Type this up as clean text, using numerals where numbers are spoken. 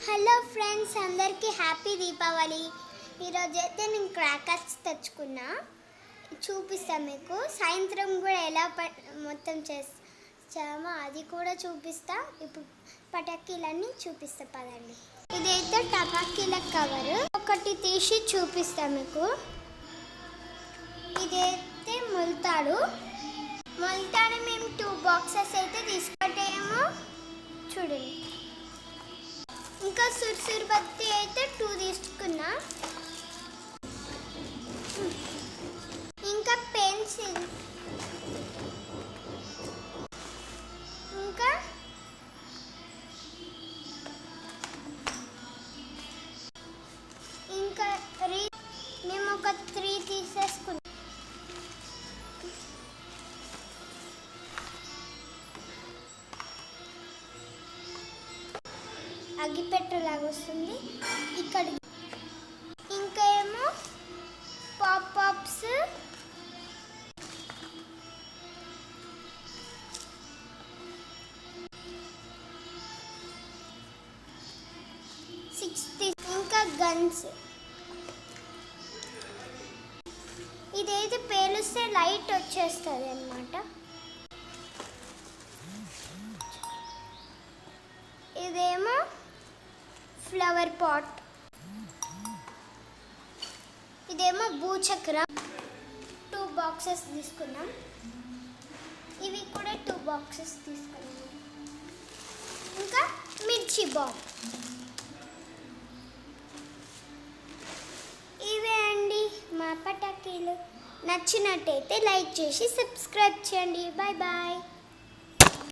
Hello friends, అందరికీ happy Deepavali. ఈరోజు అయితే నేను క్రాకర్స్ తెచ్చుకున్నా, చూపిస్తాను మీకు. సాయంత్రం కూడా ఎలా మొత్తం చేస్తామో అది కూడా చూపిస్తా. ఇప్పుడు పటాకీలన్నీ చూపిస్తా, పదండి. ఇదైతే టపాకీల కవరు, ఒకటి తీసి చూపిస్తా మీకు. ఇదైతే మొలతాడు మేము 2 బాక్సెస్ అయితే తీసుకుంటేమో చూడండి. ఇంకా సుర్సుర్ బత్తి అయితే 2 తీసుకున్నా. ఇంకా పెన్సిల్, ఇంకా మేము ఒక 3 తీసేసుకున్నాం. అగ్గిపెట్టలాగా వస్తుంది ఇక్కడ. ఇంకా ఏమో పాప్స్, ఇంకా గన్స్. ఇదైతే పేలుస్తే లైట్ వచ్చేస్తుంది అన్నమాట. ఇదేమో ఫ్లవర్ పాట్, ఇదేమో భూచక్రం. 2 బాక్సెస్ తీసుకున్నాం. ఇవి కూడా 2 బాక్సెస్ తీసుకున్నాం. ఇంకా మిర్చి బాంబ్. ఇవే అండి మా పటాకీలు. నచ్చినట్టయితే లైక్ చేసి సబ్స్క్రైబ్ చేయండి. Bye bye.